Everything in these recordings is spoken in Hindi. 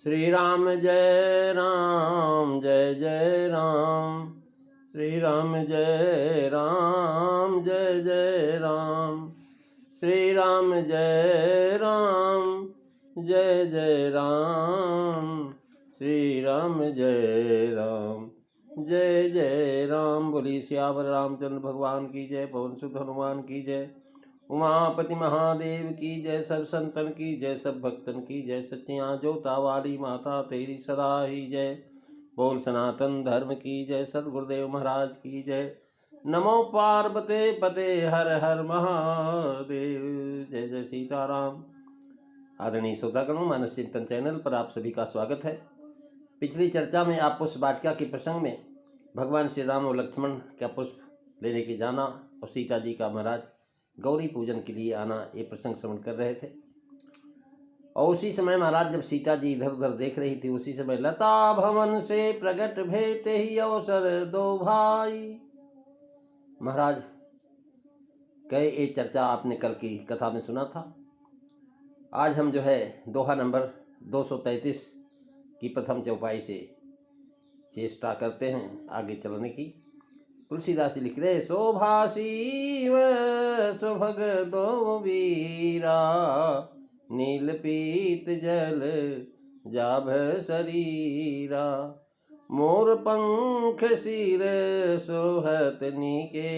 श्री राम जय राम जय जय राम। श्री राम जय राम जय जय राम। श्री राम जय राम जय जय राम। श्री राम जय राम जय जय राम। बोली सियावर रामचंद्र भगवान की जय। पवन सुत हनुमान की जय। उमापति महादेव की जय। सब संतन की जय, सब भक्तन की जय। सच्चियाँ जोता वाली माता तेरी सदा ही जय। बोल सनातन धर्म की जय। सतगुरुदेव महाराज की जय। नमो पार्वते पते हर हर महादेव। जय जय सीताराम। आदरणीय श्रोतागणों, मानस चिंतन चैनल पर आप सभी का स्वागत है। पिछली चर्चा में आप पुष्प वाटिका के प्रसंग में भगवान श्री राम और लक्ष्मण का पुष्प लेने के जाना और सीता जी का महाराज गौरी पूजन के लिए आना, ये प्रसंग श्रवण कर रहे थे। और उसी समय महाराज जब सीता जी इधर उधर देख रही थी, उसी समय लता भवन से प्रगट भेते ही अवसर दो भाई। महाराज कहे ये चर्चा आपने कल की कथा में सुना था। आज हम जो है दोहा नंबर 233 की प्रथम चौपाई से चेष्टा करते हैं आगे चलने की। तुलसीदास लिख रहे, शोभा शिव सुभग दो वीरा, नील पीत जल जाभ शरीरा, मोर पंख सिर सोहत नीके,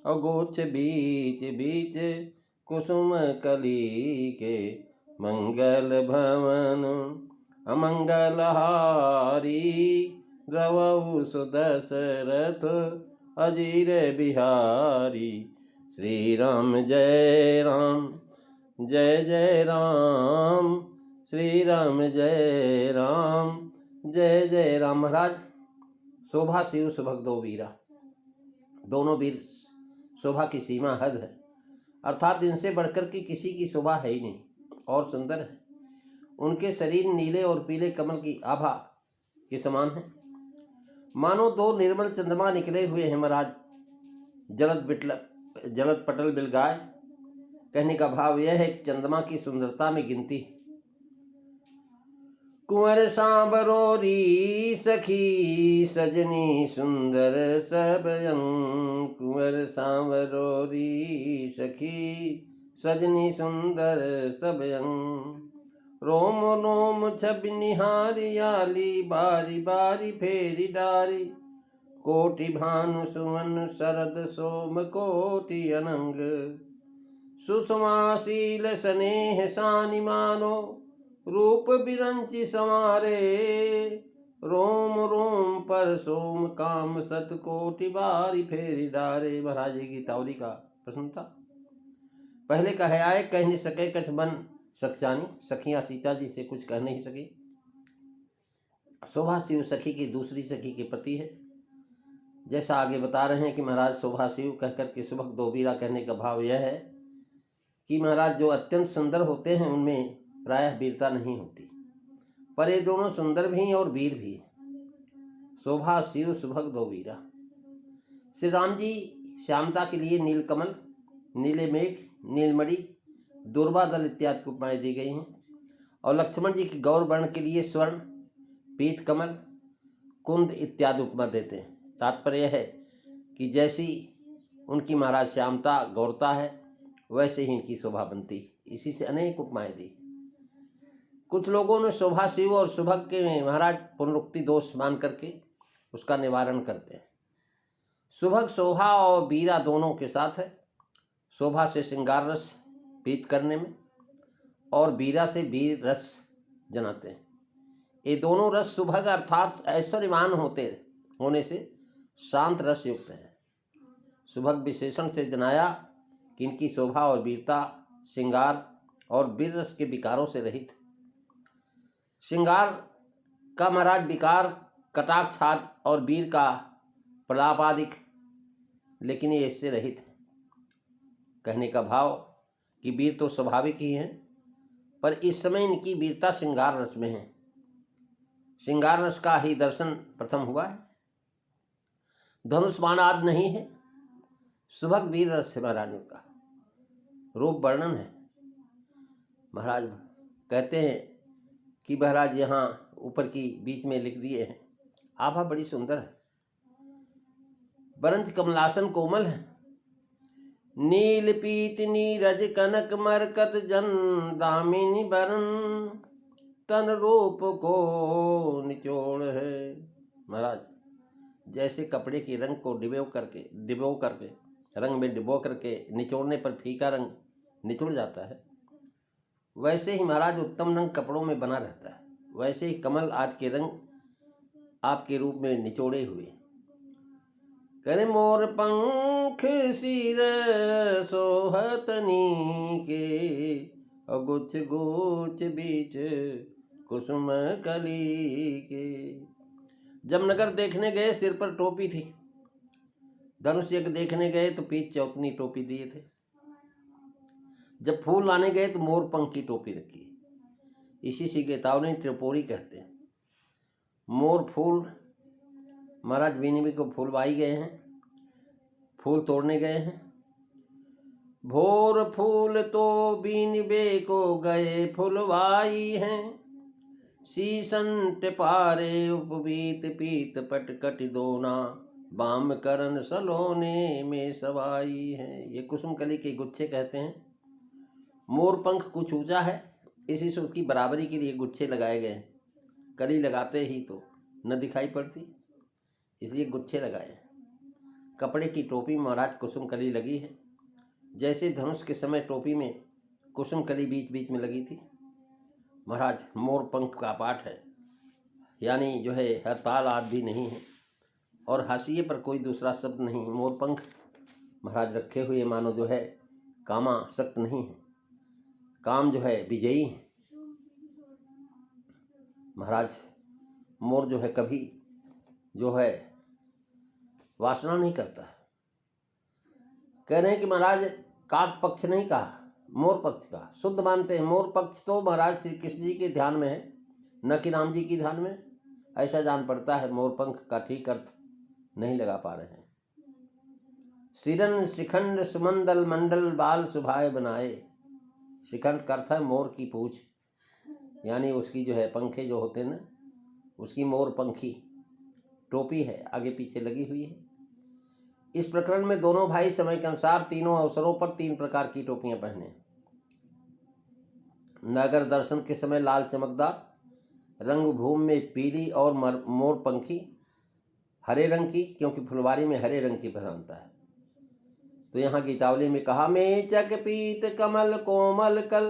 अगोछ बीच बीच कुसुम कली के, मंगल भवन अमंगल हारी, द्रवहु सुदशरथ अजीर बिहारी। श्री राम जय राम जय जय राम। श्री राम जय राम जय जय राम। महाराज शोभा शिव सुभग दो वीरा, दोनों वीर शोभा की सीमा हद है, अर्थात इनसे बढ़कर की किसी की शोभा है ही नहीं और सुंदर है। उनके शरीर नीले और पीले कमल की आभा के समान है, मानो दो निर्मल चंद्रमा निकले हुए हैं। महाराज जलद पटल बिलगाए, कहने का भाव यह है कि चंद्रमा की सुंदरता में गिनती है। कुंवर सांबरोरी सखी सजनी सुंदर सब अंग, कुंवर सांबरोरी सखी सजनी सुंदर सब अंग, रोम रोम छब निहारी आली, बारी बारी फेरी डारी, कोटि भानु सुवन शरद सोम कोटि अनंग, सुषमाशील स्नेह सानि मानो, रूप बिरंचि संवारे, रोम रोम पर सोम काम सत कोटि बारी फेरी डारे। महाराज गीतावली का प्रश्न था। पहले कहे आए कह नहीं सके कछ बन सखचानी, सखियां सीता जी से कुछ कह नहीं सकी। शोभा शिव सखी की दूसरी सखी के पति है। जैसा आगे बता रहे हैं कि महाराज शोभा शिव कहकर के सुभग दो वीरा कहने का भाव यह है कि महाराज जो अत्यंत सुंदर होते हैं उनमें प्रायः वीरता नहीं होती, पर ये दोनों सुंदर भी हैं और वीर भी हैं। शोभा शिव सुभग दो वीरा। श्री राम जी श्यामता के लिए नीलकमल, नीले मेघ, नीलमणि, दुर्वा दल इत्यादि की उपमाएं दी गई हैं। और लक्ष्मण जी की गौर वर्ण के लिए स्वर्ण, पीत कमल, कुंद इत्यादि उपमा देते हैं। तात्पर्य है कि जैसी उनकी महाराज श्यामता गौरता है वैसे ही इनकी शोभा बनती। इसी से अनेक उपमाएं दी। कुछ लोगों ने शोभा शिव और सुभग के महाराज पुनरुक्ति दोष मान करके उसका निवारण करते हैं। सुभग शोभा और वीरा दोनों के साथ है। शोभा से श्रृंगार रस पीत करने में और वीरा से वीर रस जनाते हैं। ये दोनों रस सुभग अर्थात ऐश्वर्यवान होने से शांत रस युक्त है। सुभग विशेषण से जनाया कि इनकी शोभा और वीरता श्रृंगार और वीर रस के विकारों से रहित। श्रृंगार का महाराज विकार कटाक्ष और वीर का प्रलापादिक, लेकिन ये इससे रहित है। कहने का भाव कि वीर तो स्वाभाविक ही हैं, पर इस समय इनकी वीरता श्रृंगार रस में है। श्रृंगार रस का ही दर्शन प्रथम हुआ है। धनुष बाण आदि नहीं है, सुभग वीर रस है। महाराज का रूप वर्णन है। महाराज कहते हैं कि महाराज यहाँ ऊपर की बीच में लिख दिए हैं। आभा बड़ी सुंदर है। बरंज कमलासन कोमल है। नील पीत नीरज कनक मरकत जन दामिनी बरन तन रूप को निचोड़ है। महाराज जैसे कपड़े के रंग को डिबो करके रंग में डिबो करके निचोड़ने पर फीका रंग निचोड़ जाता है, वैसे ही महाराज उत्तम रंग कपड़ों में बना रहता है। वैसे ही कमल आदि के रंग आपके रूप में निचोड़े हुए। करे मोर पंख सिर सोहतनी के और गुछ गुछ बीच कुसुम कली के। जब नगर देखने गए सिर पर टोपी थी, धनुष यज्ञ देखने गए तो पीठ चौतनी टोपी दिए थे। जब फूल लाने गए तो मोर पंख की टोपी रखी। इसी से गीतावली त्रिपुरी कहते हैं। मोर फूल महाराज बीनबी को फूलवाई गए हैं, फूल तोड़ने गए हैं। भोर फूल तो बीनबे को गए फुलवाई हैं, शीशन टिपारे उपबीत पीत पटकट दोना बाम करन सलोने में सवाई है। ये कुसुम कली के गुच्छे कहते हैं। मोर पंख कुछ ऊंचा है, इसी से उसकी बराबरी के लिए गुच्छे लगाए गए हैं। कली लगाते ही तो न दिखाई पड़ती, इसलिए गुच्छे लगाए। कपड़े की टोपी महाराज कुसुम कली लगी है। जैसे धनुष के समय टोपी में कुसुम कली बीच बीच में लगी थी। महाराज मोर पंख का पाठ है, यानी जो है हड़ताल आदि भी नहीं है और हाशिए पर कोई दूसरा शब्द नहीं। मोर पंख महाराज रखे हुए मानो जो है कामासक्त नहीं है, काम जो है विजयी है। महाराज मोर जो है कभी जो है वासना नहीं करता। कह रहे हैं कि महाराज काक पक्ष नहीं कहा, मोर पक्ष का शुद्ध मानते हैं। मोर पक्ष तो महाराज श्री कृष्ण जी के ध्यान में है, न कि राम जी की ध्यान में। ऐसा जान पड़ता है। मोर पंख का ठीक अर्थ नहीं लगा पा रहे हैं। सिरन शिखंड सुमंदल मंडल बाल सुभाए बनाए। शिखंड का अर्थ है मोर की पूंछ, यानी उसकी जो है पंखे जो होते हैं ना, उसकी मोर पंखी टोपी है, आगे पीछे लगी हुई है। इस प्रकरण में दोनों भाई समय के अनुसार तीनों अवसरों पर 3 प्रकार की टोपियां पहने। नगर दर्शन के समय लाल चमकदार, रंगभूमि में पीली और मोर पंखी हरे रंग की, क्योंकि फुलवारी में हरे रंग की प्रधानता है। तो यहाँ गीतावली में कहा, मेचक पीत कमल कोमल कल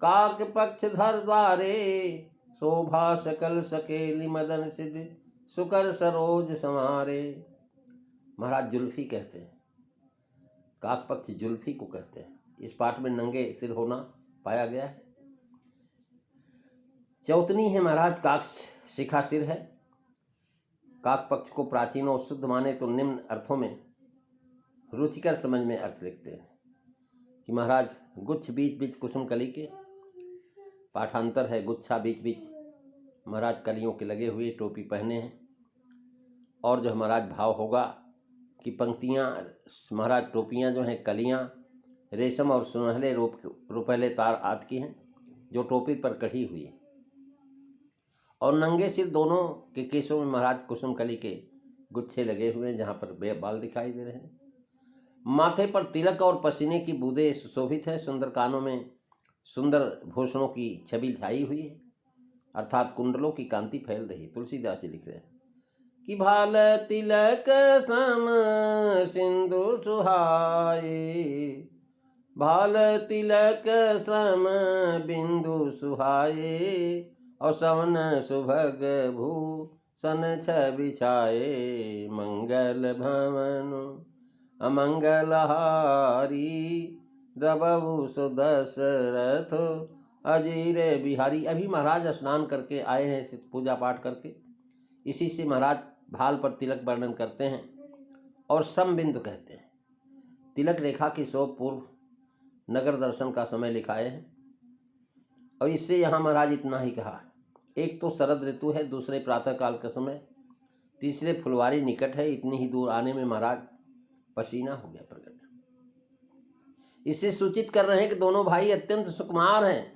काक पक्ष धर द्वारे शोभा सकल सकेली मदन सिद्ध सुकर सरोज समारे। महाराज जुल्फी कहते हैं, काक पक्ष जुल्फी को कहते हैं। इस पाठ में नंगे सिर होना पाया गया है। चौतनी है महाराज, काक शिखा सिर है। काक पक्ष को प्राचीन और शुद्ध माने तो निम्न अर्थों में रुचिकर समझ में अर्थ लिखते हैं कि महाराज गुच्छ बीच बीच कुसुम कली के, पाठांतर है गुच्छा बीच बीच महाराज कलियों के लगे हुए टोपी पहने हैं। और जो महाराज भाव होगा कि पंक्तियाँ महाराज टोपियाँ जो हैं कलियाँ रेशम और सुनहले रुपहले तार आदि की हैं जो टोपी पर कढ़ी हुई है। और नंगे सिर दोनों के केसों में महाराज कुसुम कली के गुच्छे लगे हुए हैं, जहाँ पर बाल दिखाई दे रहे हैं। माथे पर तिलक और पसीने की बूंदें सुशोभित है। सुंदर कानों में सुंदर भूषणों की छवि छाई हुई है, अर्थात कुंडलों की कांति फैल रही। तुलसीदास जी लिख रहे हैं कि भाल तिलक सम सिंधु सुहाए, भाल तिलक श्रम बिंदु सुहाए, और सवन सुभग भूषण छवि छाए, मंगल भवन अमंगल हारी, द्रबहु सुदशरथ अजीर बिहारी। अभी महाराज स्नान करके आए हैं, पूजा पाठ करके। इसी से महाराज भाल पर तिलक वर्णन करते हैं और समबिंदु कहते हैं। तिलक रेखा की शोभ पूर्व नगर दर्शन का समय लिखाए हैं। और इससे यहाँ महाराज इतना ही कहा, एक तो शरद ऋतु है, दूसरे प्रातः काल का समय, तीसरे फुलवारी निकट है। इतनी ही दूर आने में महाराज पसीना हो गया प्रकट। इससे सूचित कर रहे हैं कि दोनों भाई अत्यंत सुकुमार हैं,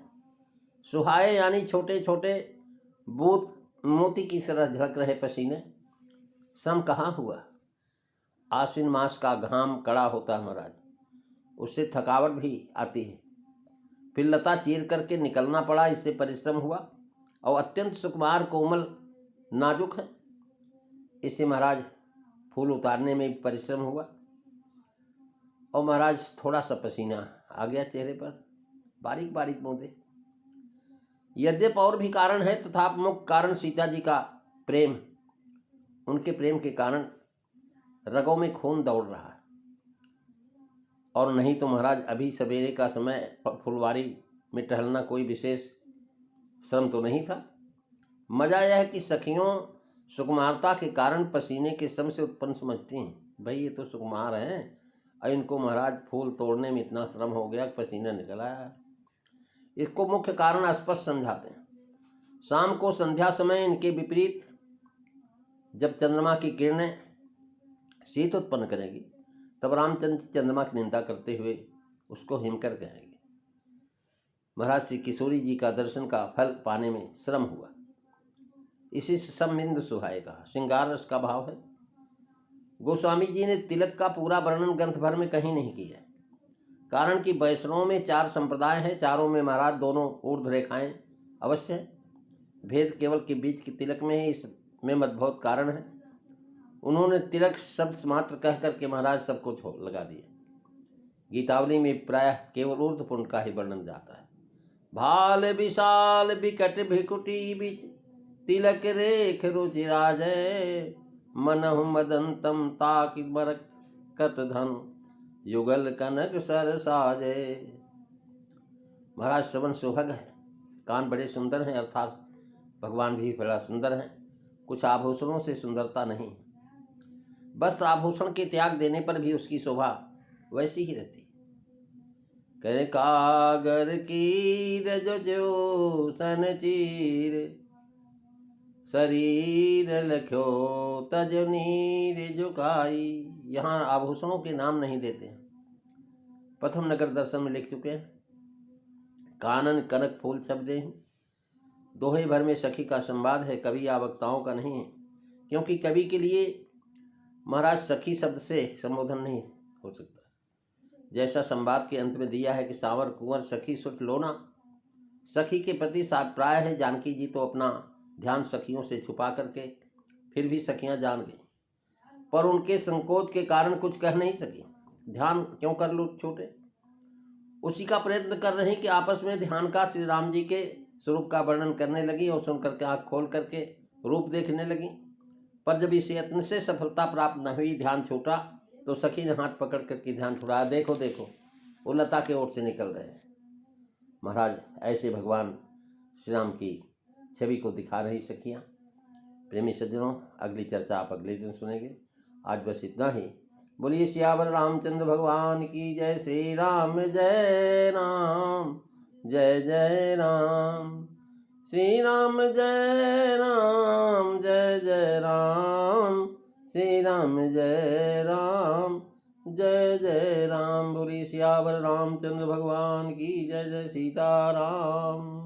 सुहाए यानी छोटे छोटे बूंद मोती की तरह झलक रहे पसीने। श्रम कहाँ हुआ। आश्विन मास का घाम कड़ा होता है महाराज, उससे थकावट भी आती है। फिर लता चीर करके निकलना पड़ा, इससे परिश्रम हुआ। और अत्यंत सुकुमार कोमल नाजुक है, इससे महाराज फूल उतारने में भी परिश्रम हुआ। और महाराज थोड़ा सा पसीना आ गया चेहरे पर, बारीक बारीक बूंदे। यद्यप और भी कारण है, तथापि मुख्य कारण सीता जी का प्रेम। उनके प्रेम के कारण रगों में खून दौड़ रहा है। और नहीं तो महाराज अभी सवेरे का समय फुलवारी में टहलना कोई विशेष श्रम तो नहीं था। मजा यह है कि सखियों सुकुमारता के कारण पसीने के श्रम से उत्पन्न समझती हैं। भाई ये तो सुकुमार हैं, और इनको महाराज फूल तोड़ने में इतना श्रम हो गया कि पसीना निकल आया। इसको मुख्य कारण स्पष्ट समझाते हैं। शाम को संध्या समय इनके विपरीत जब चंद्रमा की किरणें शीत उत्पन्न करेगी, तब रामचंद्र चंद्रमा की निंदा करते हुए उसको हिमकर कहेंगे। महाराज श्री किशोरी जी का दर्शन का फल पाने में श्रम हुआ, इसी से संबिंद सुहाए कहा। श्रृंगार रस का भाव है। गोस्वामी जी ने तिलक का पूरा वर्णन ग्रंथ भर में कहीं नहीं किया, कारण कि वैष्णवों में 4 संप्रदाय हैं, चारों में महाराज दोनों ऊर्ध्व रेखाएं अवश्य है। भेद केवल के बीच की तिलक में है, इसमें मद्भुत कारण है। उन्होंने तिलक शब्द मात्र कह करके महाराज सब कुछ लगा दिया। गीतावली में प्रायः केवल ऊर्ध्व पुंड का ही वर्णन जाता है। भाल विशाल विकट भिकुटी बिच तिलक रेख रुचिराजय, मनहु मदंतम ताकि बरकत धन युगल कनक सर साजय। महाराज श्रवण सुभग है, कान बड़े सुंदर हैं, अर्थात भगवान भी बड़ा सुंदर हैं। कुछ आभूषणों से सुंदरता नहीं, वस्त्र आभूषण के त्याग देने पर भी उसकी शोभा वैसी ही रहती। करे कागर कीर जो सन चीर, शरीर लख्यो तज नीर झुकाई। यहाँ आभूषणों के नाम नहीं देते हैं, प्रथम नगर दर्शन में लिख चुके हैं। कानन कनक फूल शब्द हैं। दोहे भर में सखी का संवाद है, कवि या वक्ताओं का नहीं है, क्योंकि कवि के लिए महाराज सखी शब्द से संबोधन नहीं हो सकता। जैसा संवाद के अंत में दिया है कि सावर कुंवर सखी सुट लोना, सखी के प्रति प्राय है। जानकी जी तो अपना ध्यान सखियों से छुपा करके फिर भी सखियां जान गई, पर उनके संकोच के कारण कुछ कह नहीं सकी। ध्यान क्यों कर लो छोटे, उसी का प्रयत्न कर रही कि आपस में ध्यान का श्री राम जी के स्वरूप का वर्णन करने लगी और सुन करके आँख खोल करके रूप देखने लगी। पर जब इस यत्न से सफलता प्राप्त न हुई, ध्यान छूटा, तो सखी ने हाथ पकड़ करके ध्यान छुड़ाया। देखो देखो वो लता के ओर से निकल रहे हैं। महाराज ऐसे भगवान श्री राम की छवि को दिखा रही सखियाँ। प्रेमी सज्जनों, अगली चर्चा आप अगले दिन सुनेंगे। आज बस इतना ही। बोलिए सियावर रामचंद्र भगवान की जय। श्री राम जय राम, जय जय राम। श्री राम जय राम, जय जय राम। श्री राम जय राम, जय जय राम। बोलिए सियावर रामचंद्र भगवान की जय। जय सीताराम।